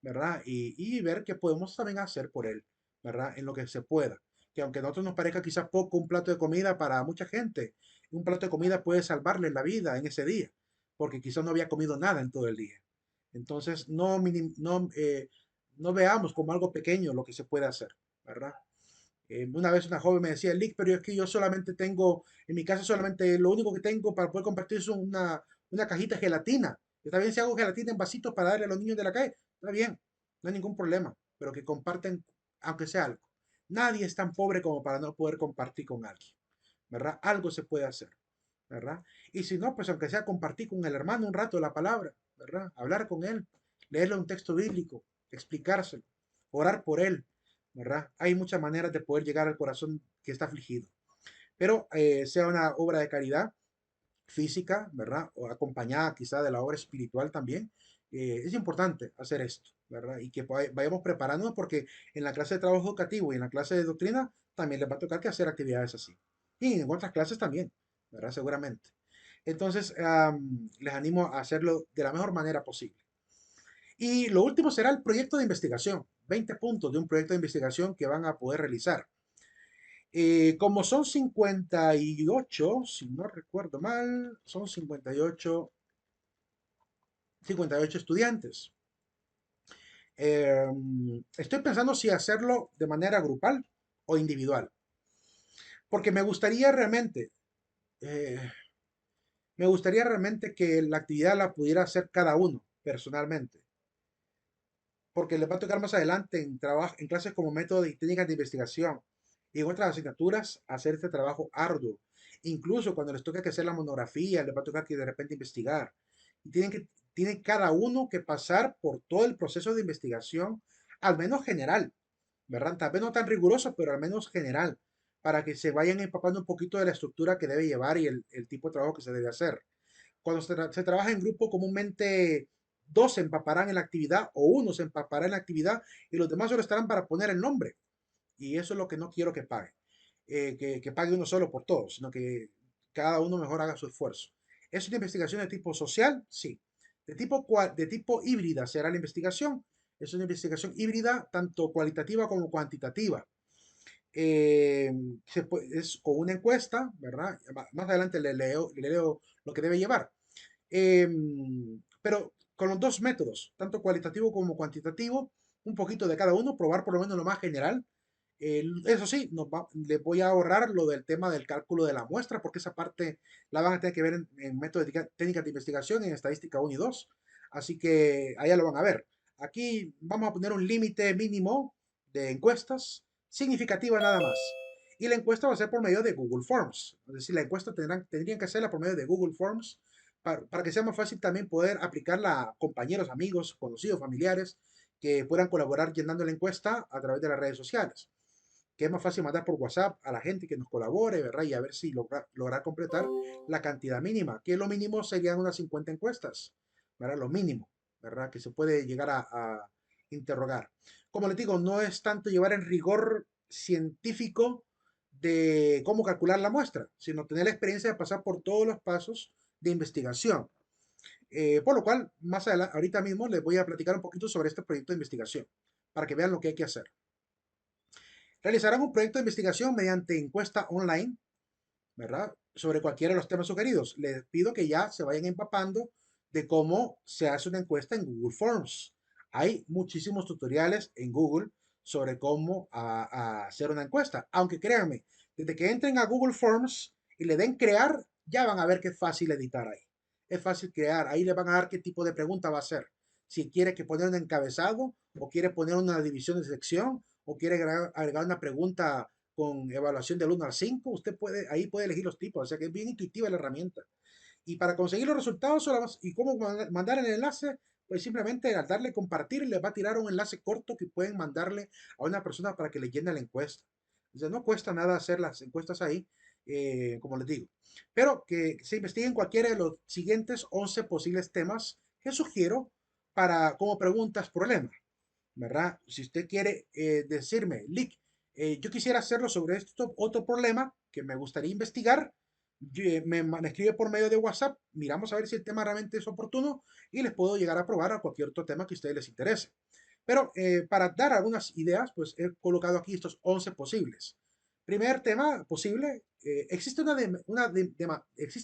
¿verdad? Y ver qué podemos también hacer por él, ¿verdad? En lo que se pueda. Que aunque a nosotros nos parezca quizás poco un plato de comida, para mucha gente un plato de comida puede salvarle la vida en ese día, porque quizás no había comido nada en todo el día. Entonces, no veamos como algo pequeño lo que se puede hacer, ¿verdad? Una vez una joven me decía, Lick, pero es que yo solamente tengo, en mi casa solamente lo único que tengo para poder compartir es una cajita de gelatina. Está bien si hago gelatina en vasitos para darle a los niños de la calle, está bien, no hay ningún problema, pero que comparten, aunque sea algo. Nadie es tan pobre como para no poder compartir con alguien, ¿verdad? Algo se puede hacer, ¿verdad? Y si no, pues aunque sea compartir con el hermano un rato la palabra, ¿verdad? Hablar con él, leerle un texto bíblico, explicárselo, orar por él, ¿verdad? Hay muchas maneras de poder llegar al corazón que está afligido, pero sea una obra de caridad física, ¿verdad? O acompañada quizá de la obra espiritual también. Es importante hacer esto, ¿verdad? Y que vayamos preparándonos porque en la clase de trabajo educativo y en la clase de doctrina también les va a tocar que hacer actividades así. Y en otras clases también, ¿verdad? Seguramente. Entonces, les animo a hacerlo de la mejor manera posible. Y lo último será el proyecto de investigación. 20 puntos de un proyecto de investigación que van a poder realizar. Como son 58, si no recuerdo mal, son 58 estudiantes. Estoy pensando si hacerlo de manera grupal o individual, porque eh, me gustaría realmente que la actividad la pudiera hacer cada uno personalmente, porque les va a tocar más adelante en clases como método y técnicas de investigación y en otras asignaturas hacer este trabajo arduo. Incluso cuando les toca que hacer la monografía, les va a tocar que de repente investigar. Y tienen cada uno que pasar por todo el proceso de investigación, al menos general, ¿verdad? Tal vez no tan riguroso, pero al menos general, para que se vayan empapando un poquito de la estructura que debe llevar y el tipo de trabajo que se debe hacer. Cuando se trabaja en grupo, comúnmente dos se empaparán en la actividad o uno se empapará en la actividad y los demás solo estarán para poner el nombre. Y eso es lo que no quiero que pague. Que pague uno solo por todo, sino que cada uno mejor haga su esfuerzo. ¿Es una investigación de tipo social? Sí. De tipo híbrida será la investigación. Es una investigación híbrida, tanto cualitativa como cuantitativa. Eh, es con una encuesta, ¿verdad? Más adelante le leo lo que debe llevar. Pero con los dos métodos, tanto cualitativo como cuantitativo, un poquito de cada uno, probar por lo menos lo más general. Eso sí, le voy a ahorrar lo del tema del cálculo de la muestra, porque esa parte la van a tener que ver en método de técnicas de investigación, en estadística 1 y 2. Así que allá lo van a ver. Aquí vamos a poner un límite mínimo de encuestas, significativa nada más. Y la encuesta va a ser por medio de Google Forms. Es decir, la encuesta tendrían que hacerla por medio de Google Forms para que sea más fácil también poder aplicarla a compañeros, amigos, conocidos, familiares que puedan colaborar llenando la encuesta a través de las redes sociales. Que es más fácil mandar por WhatsApp a la gente que nos colabore, ¿verdad? Y a ver si lograr completar la cantidad mínima, que lo mínimo serían unas 50 encuestas, ¿verdad? Lo mínimo, ¿verdad? Que se puede llegar a interrogar. Como les digo, no es tanto llevar en rigor científico de cómo calcular la muestra, sino tener la experiencia de pasar por todos los pasos de investigación. Por lo cual, más adelante, ahorita mismo les voy a platicar un poquito sobre este proyecto de investigación, para que vean lo que hay que hacer. Realizarán un proyecto de investigación mediante encuesta online, ¿verdad? Sobre cualquiera de los temas sugeridos. Les pido que ya se vayan empapando de cómo se hace una encuesta en Google Forms. Hay muchísimos tutoriales en Google sobre cómo hacer una encuesta. Aunque créanme, desde que entren a Google Forms y le den crear, ya van a ver que es fácil editar ahí. Es fácil crear. Ahí le van a dar qué tipo de pregunta va a hacer. Si quiere que poner un encabezado o quiere poner una división de sección o quiere agregar una pregunta con evaluación del 1 al 5, usted ahí puede elegir los tipos, o sea que es bien intuitiva la herramienta. Y para conseguir los resultados y cómo mandar el enlace, pues simplemente al darle compartir, le va a tirar un enlace corto que pueden mandarle a una persona para que le llene la encuesta. O sea, no cuesta nada hacer las encuestas ahí, como les digo. Pero que se investiguen cualquiera de los siguientes 11 posibles temas que sugiero como preguntas problema, ¿verdad? Si usted quiere decirme, Lick, yo quisiera hacerlo sobre esto otro problema que me gustaría investigar, me escribe por medio de WhatsApp, miramos a ver si el tema realmente es oportuno y les puedo llegar a probar a cualquier otro tema que a ustedes les interese. Pero para dar algunas ideas, pues he colocado aquí estos 11 posibles. Primer tema posible, existe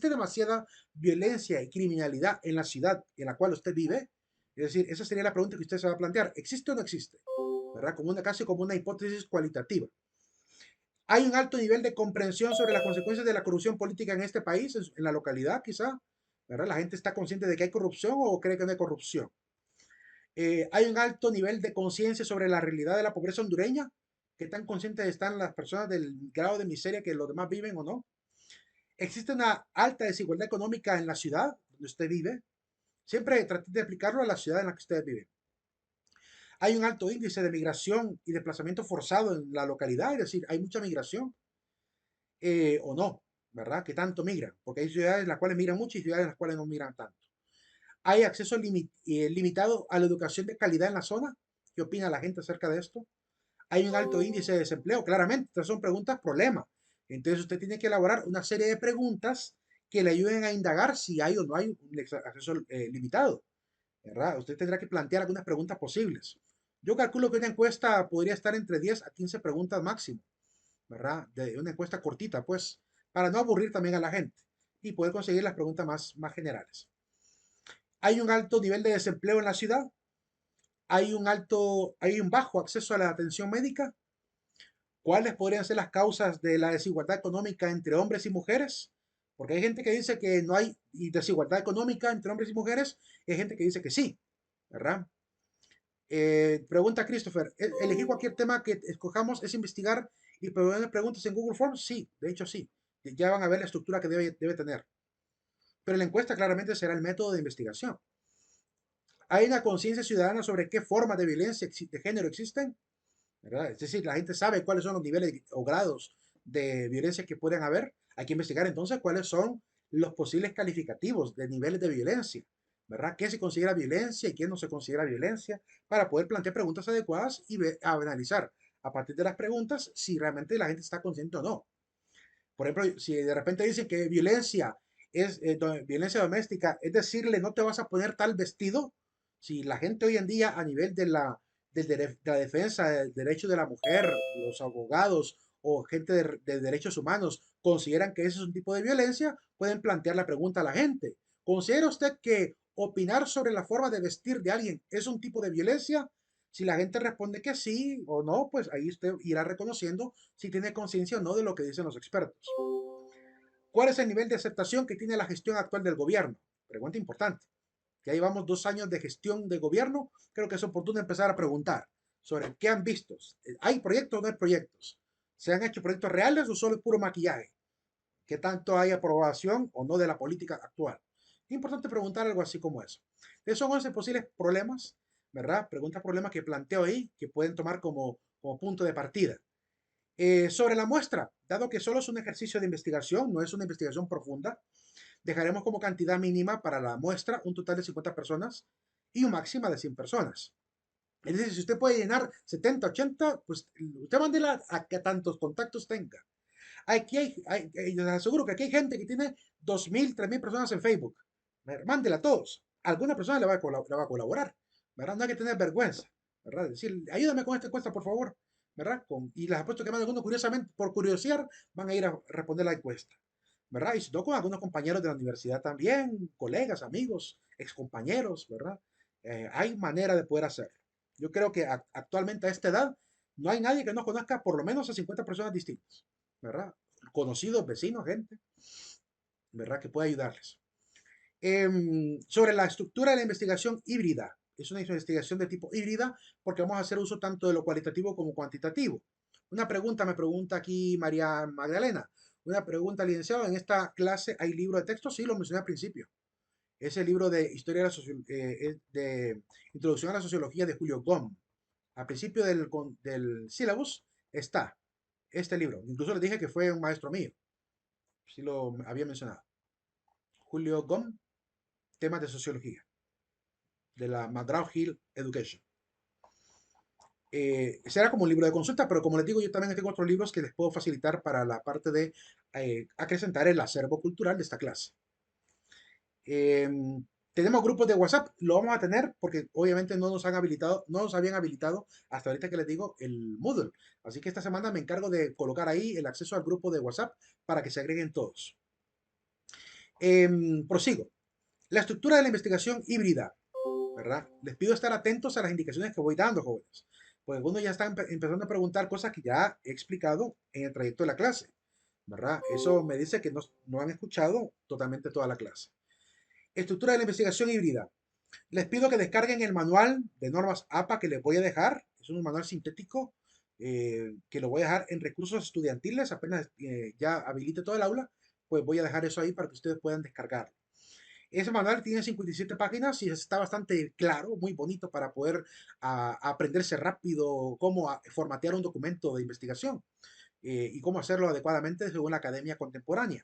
demasiada violencia y criminalidad en la ciudad en la cual usted vive. Es decir, esa sería la pregunta que usted se va a plantear. ¿Existe o no existe? ¿Verdad? Casi como una hipótesis cualitativa. ¿Hay un alto nivel de comprensión sobre las consecuencias de la corrupción política en este país, en la localidad quizá? ¿Verdad? ¿La gente está consciente de que hay corrupción o cree que no hay corrupción? ¿Hay un alto nivel de conciencia sobre la realidad de la pobreza hondureña? ¿Qué tan conscientes están las personas del grado de miseria que los demás viven o no? ¿Existe una alta desigualdad económica en la ciudad donde usted vive? Siempre trate de aplicarlo a la ciudad en la que usted vive. Hay un alto índice de migración y desplazamiento forzado en la localidad, es decir, hay mucha migración o no, ¿verdad? Que tanto migran, porque hay ciudades en las cuales migran mucho y ciudades en las cuales no migran tanto. ¿Hay acceso limitado a la educación de calidad en la zona? ¿Qué opina la gente acerca de esto? ¿Hay un alto índice de desempleo? Claramente, estas son preguntas problema. Entonces usted tiene que elaborar una serie de preguntas que le ayuden a indagar si hay o no hay un acceso limitado, ¿verdad? Usted tendrá que plantear algunas preguntas posibles. Yo calculo que una encuesta podría estar entre 10 a 15 preguntas máximo, ¿verdad? De una encuesta cortita, pues, para no aburrir también a la gente y poder conseguir las preguntas más generales. ¿Hay un alto nivel de desempleo en la ciudad? ¿Hay un bajo acceso a la atención médica? ¿Cuáles podrían ser las causas de la desigualdad económica entre hombres y mujeres? Porque hay gente que dice que no hay desigualdad económica entre hombres y mujeres, y hay gente que dice que sí, ¿verdad? Pregunta Christopher, ¿elegir cualquier tema que escojamos es investigar y poner preguntas en Google Forms? Sí, de hecho sí. Ya van a ver la estructura que debe tener. Pero la encuesta claramente será el método de investigación. ¿Hay una conciencia ciudadana sobre qué formas de violencia de género existen? ¿Verdad? Es decir, la gente sabe cuáles son los niveles o grados de violencia que pueden haber. Hay que investigar entonces cuáles son los posibles calificativos de niveles de violencia, ¿verdad? ¿Qué se considera violencia y qué no se considera violencia? Para poder plantear preguntas adecuadas y analizar a partir de las preguntas si realmente la gente está consciente o no. Por ejemplo, si de repente dicen que violencia es violencia doméstica, es decirle, no te vas a poner tal vestido. Si la gente hoy en día a nivel de la defensa del derecho de la mujer, los abogados o gente de derechos humanos consideran que ese es un tipo de violencia, pueden plantear la pregunta a la gente. ¿Considera usted que opinar sobre la forma de vestir de alguien es un tipo de violencia? Si la gente responde que sí o no, pues ahí usted irá reconociendo si tiene conciencia o no de lo que dicen los expertos. ¿Cuál es el nivel de aceptación que tiene la gestión actual del gobierno? Pregunta importante. Ya llevamos 2 años de gestión de gobierno. Creo que es oportuno empezar a preguntar sobre qué han visto. ¿Hay proyectos o no hay proyectos? ¿Se han hecho proyectos reales o solo es puro maquillaje? ¿Qué tanto hay aprobación o no de la política actual? Es importante preguntar algo así como eso. Esos son 11 posibles problemas, ¿verdad? Preguntas, problemas que planteo ahí que pueden tomar como punto de partida. Sobre la muestra, dado que solo es un ejercicio de investigación, no es una investigación profunda, dejaremos como cantidad mínima para la muestra un total de 50 personas y un máximo de 100 personas. Es decir, si usted puede llenar 70, 80, pues usted mándela a que tantos contactos tenga. Les aseguro que aquí hay gente que tiene 2.000, 3.000 personas en Facebook. Mándela a todos. Alguna persona le va a colaborar, ¿verdad? No hay que tener vergüenza, ¿verdad? Decir, ayúdame con esta encuesta, por favor, ¿verdad? Y les apuesto que más de algunos, curiosamente, por curiosidad, van a ir a responder la encuesta, ¿verdad? Y si no, con algunos compañeros de la universidad también, colegas, amigos, excompañeros, ¿verdad? Hay manera de poder hacerlo. Yo creo que actualmente a esta edad no hay nadie que no conozca por lo menos a 50 personas distintas, ¿verdad? Conocidos, vecinos, gente, ¿verdad? Que puede ayudarles. Sobre la estructura de la investigación híbrida. Es una investigación de tipo híbrida porque vamos a hacer uso tanto de lo cualitativo como cuantitativo. Una pregunta me pregunta aquí María Magdalena. Una pregunta, licenciado. ¿En esta clase hay libro de texto? Sí, lo mencioné al principio. Es el libro de Historia de Introducción a la Sociología de Julio Gómez. Al principio del sílabus está este libro. Incluso le dije que fue un maestro mío. Sí lo había mencionado. Julio Gómez, temas de sociología, de la McGraw-Hill Education. Será como un libro de consulta, pero como les digo, yo también tengo otros libros que les puedo facilitar para la parte de acrecentar el acervo cultural de esta clase. Eh, Tenemos grupos de WhatsApp, lo vamos a tener porque obviamente no nos habían habilitado hasta ahorita que les digo el Moodle. Así que esta semana me encargo de colocar ahí el acceso al grupo de WhatsApp para que se agreguen todos. Prosigo. La estructura de la investigación híbrida, ¿verdad? Les pido estar atentos a las indicaciones que voy dando, jóvenes. Pues algunos ya están empezando a preguntar cosas que ya he explicado en el trayecto de la clase, ¿verdad? Eso me dice que no han escuchado totalmente toda la clase. Estructura de la investigación híbrida. Les pido que descarguen el manual de normas APA que les voy a dejar. Es un manual sintético que lo voy a dejar en recursos estudiantiles. Apenas ya habilite todo el aula, pues voy a dejar eso ahí para que ustedes puedan descargarlo. Ese manual tiene 57 páginas y está bastante claro, muy bonito para poder aprenderse rápido cómo formatear un documento de investigación y cómo hacerlo adecuadamente según la academia contemporánea.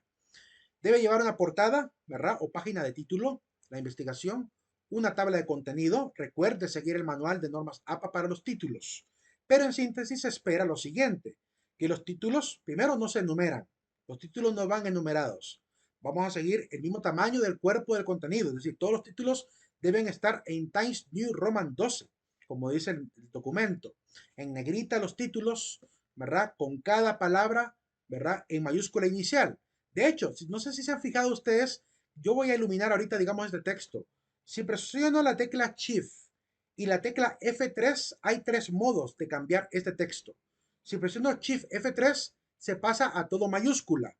Debe llevar una portada, ¿verdad? O página de título, la investigación, una tabla de contenido. Recuerde seguir el manual de normas APA para los títulos. Pero en síntesis se espera lo siguiente, que los títulos primero no se enumeran, los títulos no van enumerados. Vamos a seguir el mismo tamaño del cuerpo del contenido, es decir, todos los títulos deben estar en Times New Roman 12, como dice el documento. En negrita los títulos, ¿verdad? Con cada palabra, ¿verdad? En mayúscula inicial. De hecho, no sé si se han fijado ustedes, yo voy a iluminar ahorita, digamos, este texto. Si presiono la tecla Shift y la tecla F3, hay 3 modos de cambiar este texto. Si presiono Shift F3, se pasa a todo mayúscula.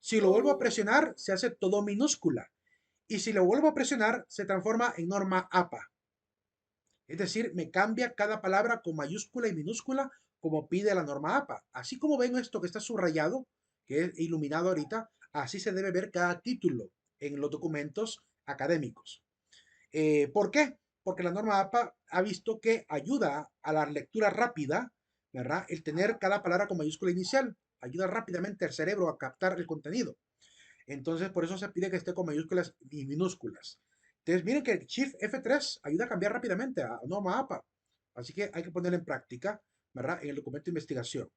Si lo vuelvo a presionar, se hace todo minúscula. Y si lo vuelvo a presionar, se transforma en norma APA. Es decir, me cambia cada palabra con mayúscula y minúscula como pide la norma APA. Así como ven esto que está subrayado, que es iluminado ahorita, así se debe ver cada título en los documentos académicos. ¿Por qué? Porque la norma APA ha visto que ayuda a la lectura rápida, ¿verdad? El tener cada palabra con mayúscula inicial ayuda rápidamente al cerebro a captar el contenido. Entonces, por eso se pide que esté con mayúsculas y minúsculas. Entonces, miren que Shift F3 ayuda a cambiar rápidamente a norma APA. Así que hay que ponerlo en práctica, ¿verdad? En el documento de investigación.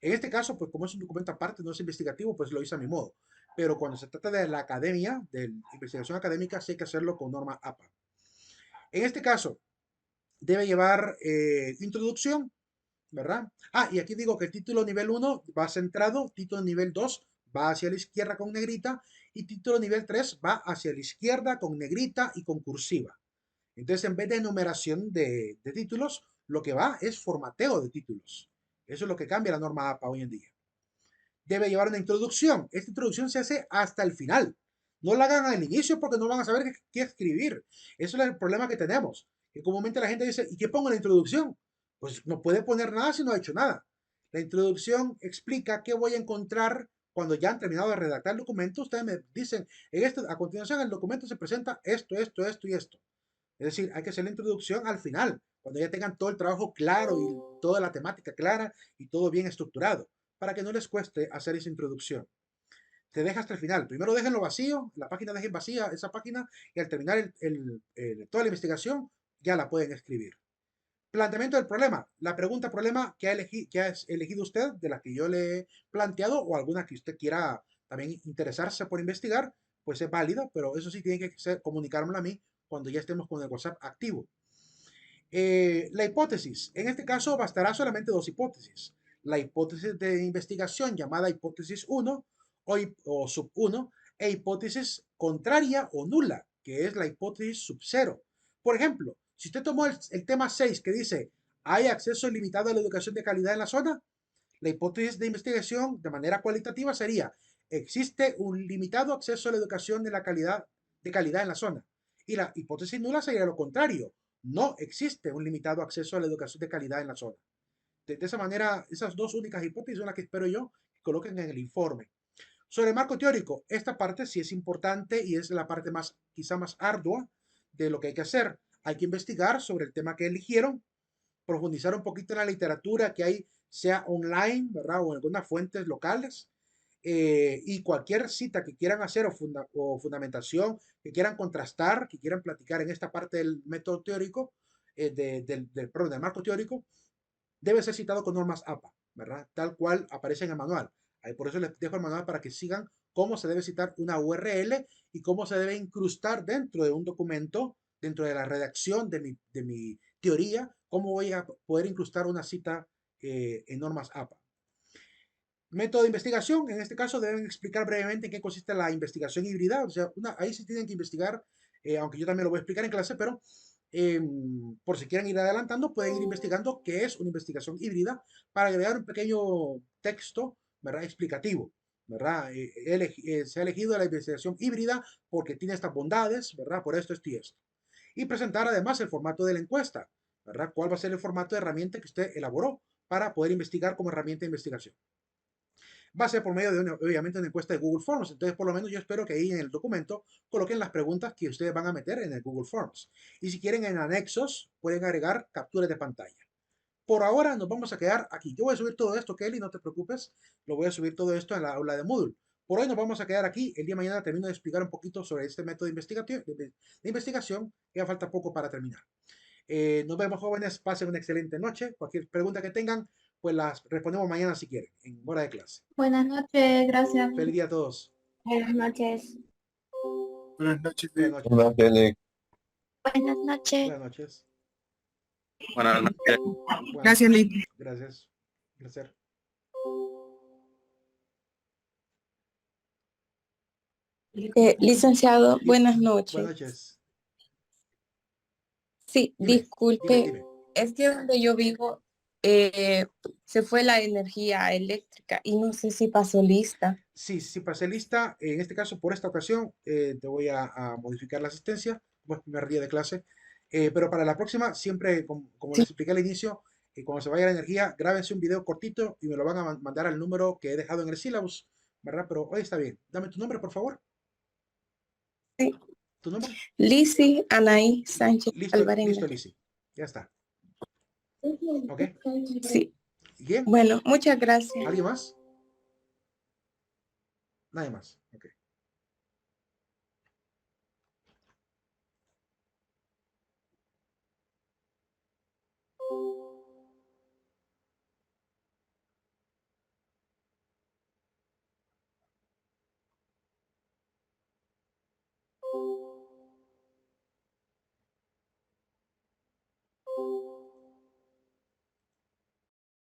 En este caso, pues como es un documento aparte, no es investigativo, pues lo hice a mi modo. Pero cuando se trata de la academia, de investigación académica, sí hay que hacerlo con norma APA. En este caso, debe llevar introducción, ¿verdad? Ah, y aquí digo que el título nivel 1 va centrado, título nivel 2 va hacia la izquierda con negrita y título nivel 3 va hacia la izquierda con negrita y con cursiva. Entonces, en vez de enumeración de títulos, lo que va es formateo de títulos. Eso es lo que cambia la norma APA hoy en día. Debe llevar una introducción. Esta introducción se hace hasta el final. No la hagan al inicio porque no van a saber qué escribir. Eso es el problema que tenemos. Que comúnmente la gente dice, ¿y qué pongo en la introducción? Pues no puede poner nada si no ha hecho nada. La introducción explica qué voy a encontrar cuando ya han terminado de redactar el documento. Ustedes me dicen, a continuación el documento se presenta esto, esto, esto y esto. Es decir, hay que hacer la introducción al final, cuando ya tengan todo el trabajo claro y toda la temática clara y todo bien estructurado, para que no les cueste hacer esa introducción. Se deja hasta el final. Primero déjenlo vacío, la página dejen vacía esa página y al terminar toda la investigación ya la pueden escribir. Planteamiento del problema. La pregunta problema que ha elegido usted, de la que yo le he planteado o alguna que usted quiera también interesarse por investigar, pues es válida, pero eso sí tiene que comunicármelo a mí cuando ya estemos con el WhatsApp activo. La hipótesis. En este caso bastará solamente dos hipótesis. La hipótesis de investigación llamada hipótesis 1 o sub 1 e hipótesis contraria o nula, que es la hipótesis sub 0. Por ejemplo, si usted tomó el tema 6 que dice ¿hay acceso ilimitado a la educación de calidad en la zona? La hipótesis de investigación de manera cualitativa sería existe un limitado acceso a la educación de calidad en la zona. Y la hipótesis nula sería lo contrario. No existe un limitado acceso a la educación de calidad en la zona. De esa manera, esas dos únicas hipótesis son las que espero yo que coloquen en el informe. Sobre el marco teórico, esta parte sí es importante y es la parte quizá más ardua de lo que hay que hacer. Hay que investigar sobre el tema que eligieron, profundizar un poquito en la literatura que hay, sea online, ¿verdad? O en algunas fuentes locales. Y cualquier cita que quieran hacer o fundamentación, que quieran contrastar, que quieran platicar en esta parte del método teórico, del marco teórico, debe ser citado con normas APA, ¿verdad? Tal cual aparece en el manual. Por eso les dejo el manual para que sigan cómo se debe citar una URL y cómo se debe incrustar dentro de un documento, dentro de la redacción de mi teoría, cómo voy a poder incrustar una cita en normas APA. Método de investigación, en este caso deben explicar brevemente en qué consiste la investigación híbrida, o sea, ahí sí tienen que investigar, aunque yo también lo voy a explicar en clase, pero por si quieren ir adelantando, pueden ir investigando qué es una investigación híbrida para agregar un pequeño texto, ¿verdad? Explicativo, ¿verdad? Se ha elegido la investigación híbrida porque tiene estas bondades, ¿verdad? Por esto y esto. Y presentar además el formato de la encuesta, ¿verdad? ¿Cuál va a ser el formato de herramienta que usted elaboró para poder investigar como herramienta de investigación? Va a ser por medio de, obviamente, una encuesta de Google Forms. Entonces, por lo menos yo espero que ahí en el documento coloquen las preguntas que ustedes van a meter en el Google Forms. Y si quieren en anexos, pueden agregar capturas de pantalla. Por ahora nos vamos a quedar aquí. Yo voy a subir todo esto, Kelly, no te preocupes. Lo voy a subir todo esto en la aula de Moodle. Por hoy nos vamos a quedar aquí. El día de mañana termino de explicar un poquito sobre este método de investigación. Ya falta poco para terminar. Nos vemos, jóvenes. Pasen una excelente noche. Cualquier pregunta que tengan, pues las respondemos mañana si quieren, en hora de clase. Buenas noches, gracias. Feliz día a todos. Buenas noches. Buenas noches. Buenas noches. Una tele. Buenas noches. Buenas noches. Buenas noches. Buenas Gracias, noches. Lick. Gracias. Un placer. Licenciado, buenas noches. Buenas noches. Sí, Dime, disculpe, dime. es que donde yo vivo se fue la energía eléctrica y no sé si pasó lista. Sí, sí, pasé lista. En este caso, por esta ocasión, te voy a modificar la asistencia, como es primer día de clase. Pero para la próxima, siempre, como Sí. les expliqué al inicio, cuando se vaya la energía, grábense un video cortito y me lo van a mandar al número que he dejado en el syllabus, ¿verdad? Pero hoy está bien. Dame tu nombre, por favor. Sí. ¿Tu nombre? Lizzy Anaí Sánchez Listo, Alvarenga. listo, Lizzy. Ya está. ¿Ok? Sí. Bien. Bueno, muchas gracias. ¿Alguien más? Nadie más.